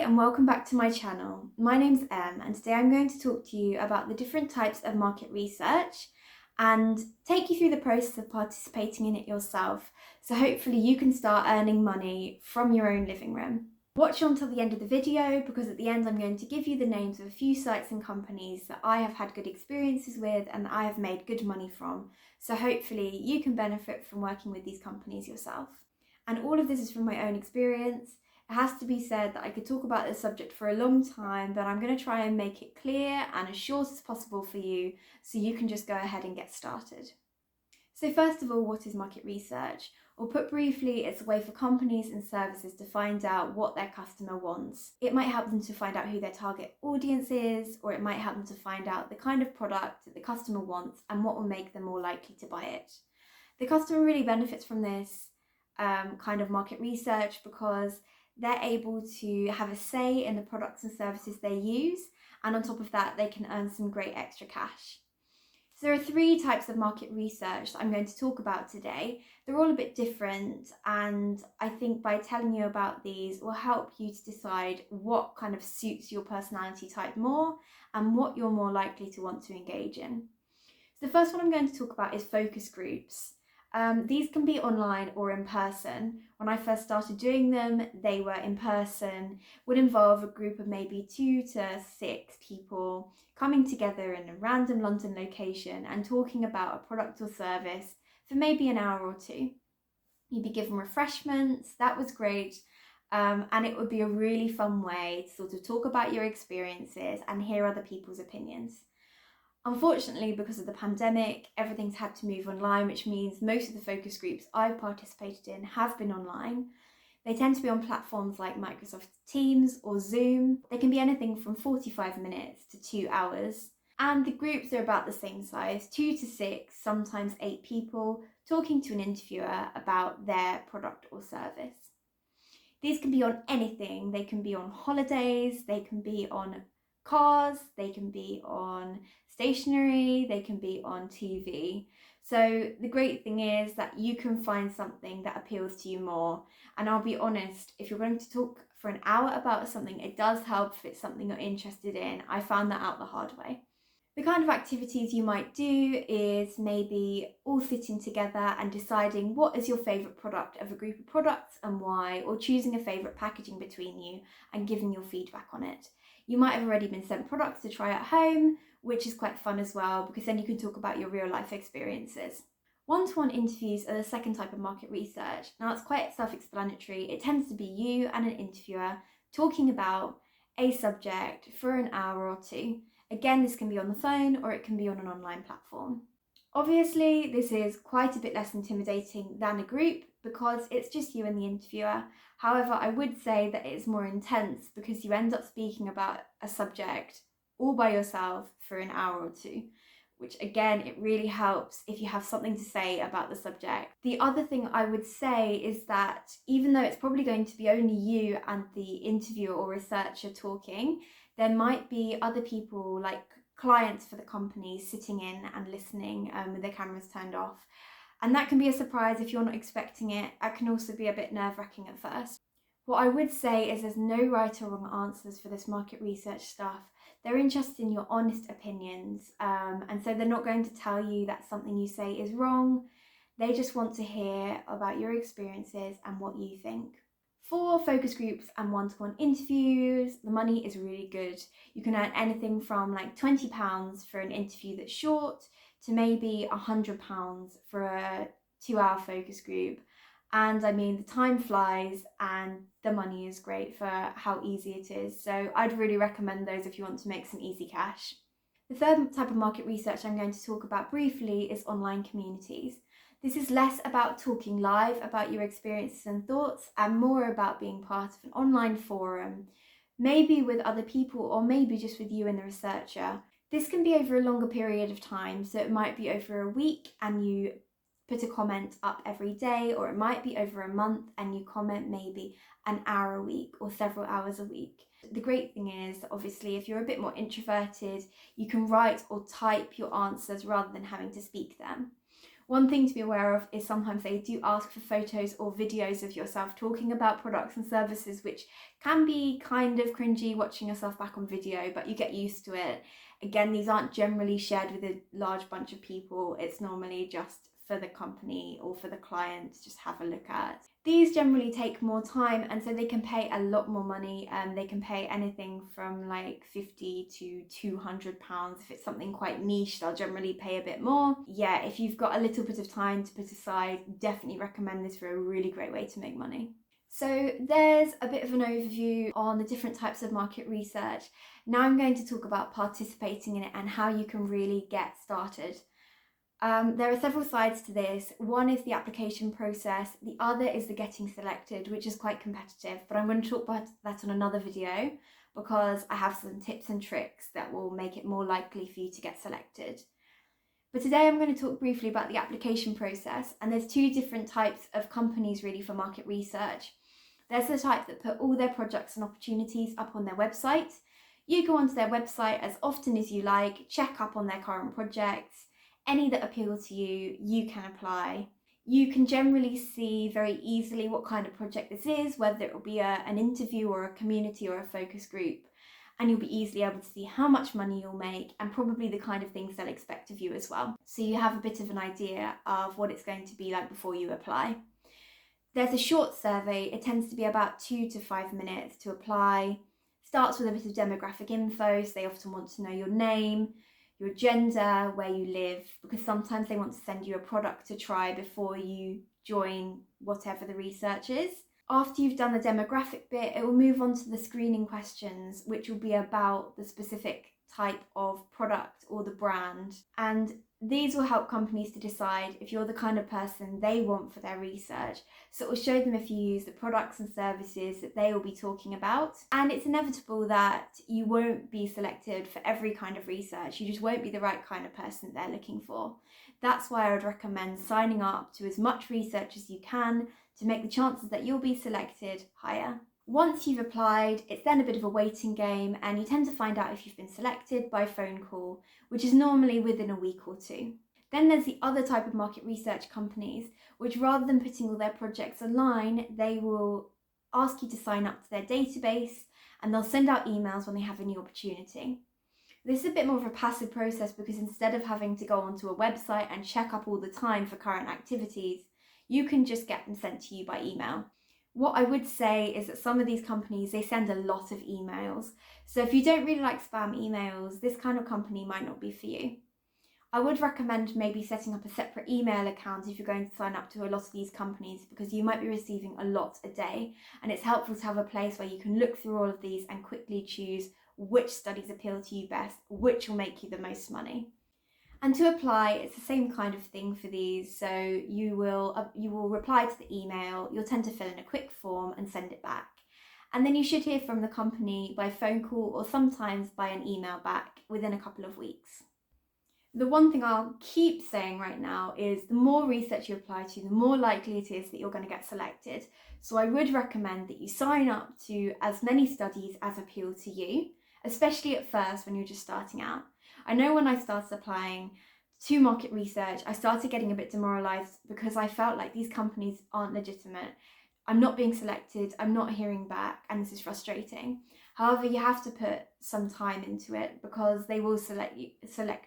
And welcome back to my channel. My name's Em and today I'm going to talk to you about the different types of market research and take you through the process of participating in it yourself, so hopefully you can start earning money from your own living room. Watch until the end of the video because at the end I'm going to give you the names of a few sites and companies that I have had good experiences with and that I have made good money from, so hopefully you can benefit from working with these companies yourself. And all of this is from my own experience. It has to be said that I could talk about this subject for a long time, but I'm going to try and make it clear and as short as possible for you so you can just go ahead and get started. So first of all, what is market research? Or put briefly, it's a way for companies and services to find out what their customer wants. It might help them to find out who their target audience is, or it might help them to find out the kind of product that the customer wants and what will make them more likely to buy it. The customer really benefits from this kind of market research because they're able to have a say in the products and services they use, and on top of that they can earn some great extra cash. So there are three types of market research that I'm going to talk about today. They're all a bit different, and I think by telling you about these will help you to decide what kind of suits your personality type more and what you're more likely to want to engage in. So the first one I'm going to talk about is focus groups. These can be online or in person. When I first started doing them, they were in person, would involve a group of maybe 2 to 6 people coming together in a random London location and talking about a product or service for maybe an hour or two. You'd be given refreshments, that was great, and it would be a really fun way to sort of talk about your experiences and hear other people's opinions. Unfortunately, because of the pandemic, everything's had to move online, which means most of the focus groups I've participated in have been online. They tend to be on platforms like Microsoft Teams or Zoom. They can be anything from 45 minutes to 2 hours. And the groups are about the same size, 2 to 6, sometimes 8 people, talking to an interviewer about their product or service. These can be on anything. They can be on holidays, they can be on cars, they can be on stationery, they can be on TV. So the great thing is that you can find something that appeals to you more. And I'll be honest, if you're going to talk for an hour about something, it does help if it's something you're interested in. I found that out the hard way. The kind of activities you might do is maybe all sitting together and deciding what is your favourite product of a group of products and why, or choosing a favourite packaging between you and giving your feedback on it. You might have already been sent products to try at home, which is quite fun as well because then you can talk about your real life experiences. One-to-one interviews are the second type of market research. Now it's quite self-explanatory. It tends to be you and an interviewer talking about a subject for an hour or two. Again, this can be on the phone or it can be on an online platform. Obviously, this is quite a bit less intimidating than a group because it's just you and the interviewer. However, I would say that it's more intense because you end up speaking about a subject all by yourself for an hour or two, which again, it really helps if you have something to say about the subject. The other thing I would say is that even though it's probably going to be only you and the interviewer or researcher talking, there might be other people like clients for the company sitting in and listening with their cameras turned off. And that can be a surprise if you're not expecting it. It can also be a bit nerve-wracking at first. What I would say is there's no right or wrong answers for this market research stuff. They're interested in your honest opinions, and so they're not going to tell you that something you say is wrong. They just want to hear about your experiences and what you think. For focus groups and one-to-one interviews, the money is really good. You can earn anything from like £20 for an interview that's short to maybe £100 for a 2-hour focus group. And I mean, the time flies and the money is great for how easy it is. So I'd really recommend those if you want to make some easy cash. The third type of market research I'm going to talk about briefly is online communities. This is less about talking live about your experiences and thoughts and more about being part of an online forum, maybe with other people or maybe just with you and the researcher. This can be over a longer period of time, so it might be over a week and you put a comment up every day, or it might be over a month and you comment maybe an hour a week or several hours a week. The great thing is, obviously, if you're a bit more introverted, you can write or type your answers rather than having to speak them. One thing to be aware of is sometimes they do ask for photos or videos of yourself talking about products and services, which can be kind of cringy watching yourself back on video, but you get used to it. Again, these aren't generally shared with a large bunch of people. It's normally just for the company or for the client to just have a look at. These generally take more time, and so they can pay a lot more money. They can pay anything from like £50 to £200. If it's something quite niche, they'll generally pay a bit more. Yeah, if you've got a little bit of time to put aside, definitely recommend this for a really great way to make money. So there's a bit of an overview on the different types of market research. Now I'm going to talk about participating in it and how you can really get started. There are several sides to this. One is the application process, the other is the getting selected, which is quite competitive, but I'm going to talk about that on another video because I have some tips and tricks that will make it more likely for you to get selected. But today I'm going to talk briefly about the application process, and there's two different types of companies really for market research. There's the type that put all their projects and opportunities up on their website. You go onto their website as often as you like, check up on their current projects. Any that appeal to you, you can apply. You can generally see very easily what kind of project this is, whether it will be an interview or a community or a focus group, and you'll be easily able to see how much money you'll make and probably the kind of things they'll expect of you as well. So you have a bit of an idea of what it's going to be like before you apply. There's a short survey. It tends to be about 2 to 5 minutes to apply. Starts with a bit of demographic info, so they often want to know your name, your gender, where you live, because sometimes they want to send you a product to try before you join whatever the research is. After you've done the demographic bit, it will move on to the screening questions, which will be about the specific type of product or the brand. And these will help companies to decide if you're the kind of person they want for their research. So it will show them if you use the products and services that they will be talking about. And it's inevitable that you won't be selected for every kind of research. You just won't be the right kind of person they're looking for. That's why I would recommend signing up to as much research as you can to make the chances that you'll be selected higher. Once you've applied, it's then a bit of a waiting game, and you tend to find out if you've been selected by phone call, which is normally within a week or two. Then there's the other type of market research companies, which rather than putting all their projects online, they will ask you to sign up to their database, and they'll send out emails when they have a new opportunity. This is a bit more of a passive process because instead of having to go onto a website and check up all the time for current activities, you can just get them sent to you by email. What I would say is that some of these companies, they send a lot of emails. So if you don't really like spam emails, this kind of company might not be for you. I would recommend maybe setting up a separate email account if you're going to sign up to a lot of these companies, because you might be receiving a lot a day, and it's helpful to have a place where you can look through all of these and quickly choose which studies appeal to you best, which will make you the most money. And to apply, it's the same kind of thing for these. So you will reply to the email, you'll tend to fill in a quick form and send it back. And then you should hear from the company by phone call or sometimes by an email back within a couple of weeks. The one thing I'll keep saying right now is the more research you apply to, the more likely it is that you're going to get selected. So I would recommend that you sign up to as many studies as appeal to you, especially at first when you're just starting out. I know when I started applying to market research, I started getting a bit demoralized because I felt like these companies aren't legitimate. I'm not being selected, I'm not hearing back, and this is frustrating. However, you have to put some time into it because they will select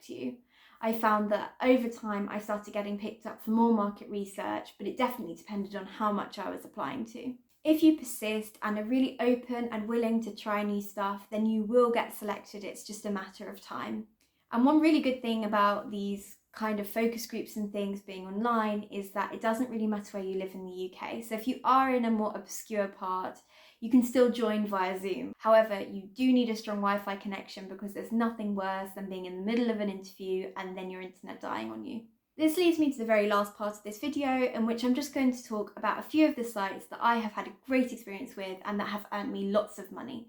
you. I found that over time I started getting picked up for more market research, but it definitely depended on how much I was applying to. If you persist and are really open and willing to try new stuff, then you will get selected. It's just a matter of time. And one really good thing about these kind of focus groups and things being online is that it doesn't really matter where you live in the UK. So if you are in a more obscure part, you can still join via Zoom. However, you do need a strong Wi-Fi connection because there's nothing worse than being in the middle of an interview and then your internet dying on you. This leads me to the very last part of this video, in which I'm just going to talk about a few of the sites that I have had a great experience with and that have earned me lots of money.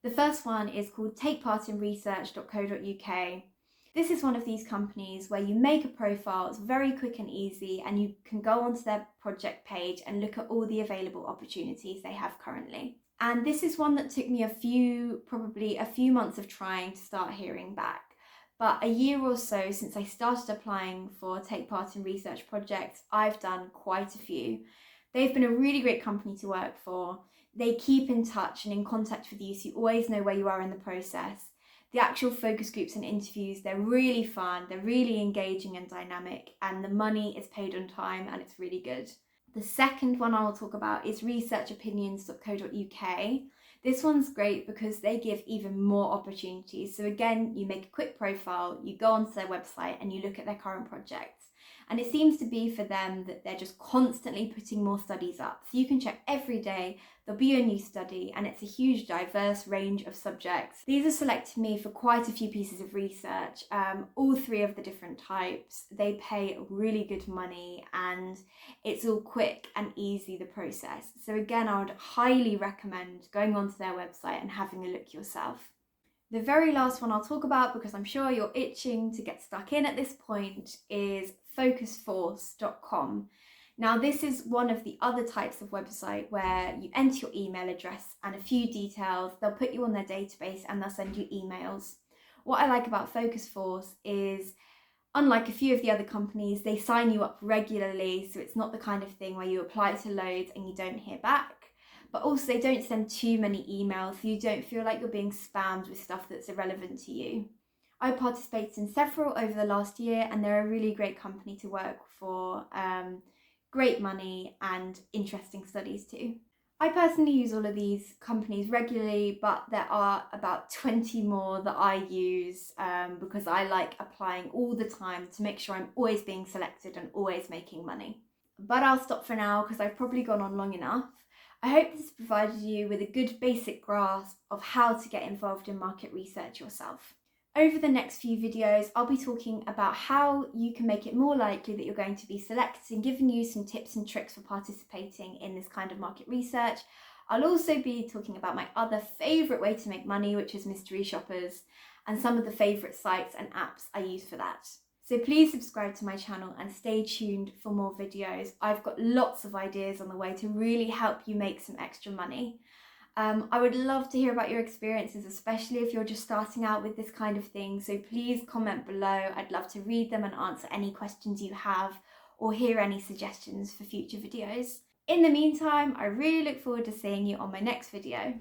The first one is called takepartinresearch.co.uk. This is one of these companies where you make a profile, it's very quick and easy, and you can go onto their project page and look at all the available opportunities they have currently. And this is one that took me probably a few months of trying to start hearing back, But a year or so since I started applying for take part in research projects, I've done quite a few. They've been a really great company to work for. They keep in touch and in contact with you, so you always know where you are in the process. The actual focus groups and interviews, they're really fun, they're really engaging and dynamic, and the money is paid on time and it's really good. The second one I will talk about is researchopinions.co.uk. This one's great because they give even more opportunities. So again, you make a quick profile, you go onto their website and you look at their current projects. And it seems to be for them that they're just constantly putting more studies up. So you can check every day, there'll be a new study, and it's a huge diverse range of subjects. These are selected me for quite a few pieces of research, all three of the different types. They pay really good money and it's all quick and easy, the process. So again, I would highly recommend going onto their website and having a look yourself. The very last one I'll talk about, because I'm sure you're itching to get stuck in at this point, is focusforce.com. Now, this is one of the other types of website where you enter your email address and a few details. They'll put you on their database and they'll send you emails. What I like about Focus Force is, unlike a few of the other companies, they sign you up regularly, so it's not the kind of thing where you apply to loads and you don't hear back. But also they don't send too many emails, so you don't feel like you're being spammed with stuff that's irrelevant to you. I participated in several over the last year and they're a really great company to work for, great money and interesting studies too. I personally use all of these companies regularly, but there are about 20 more that I use because I like applying all the time to make sure I'm always being selected and always making money. But I'll stop for now because I've probably gone on long enough. I hope this provided you with a good basic grasp of how to get involved in market research yourself. Over the next few videos, I'll be talking about how you can make it more likely that you're going to be selected and giving you some tips and tricks for participating in this kind of market research. I'll also be talking about my other favourite way to make money, which is mystery shoppers, and some of the favourite sites and apps I use for that. So please subscribe to my channel and stay tuned for more videos. I've got lots of ideas on the way to really help you make some extra money. I would love to hear about your experiences, especially if you're just starting out with this kind of thing. So please comment below. I'd love to read them and answer any questions you have or hear any suggestions for future videos. In the meantime, I really look forward to seeing you on my next video.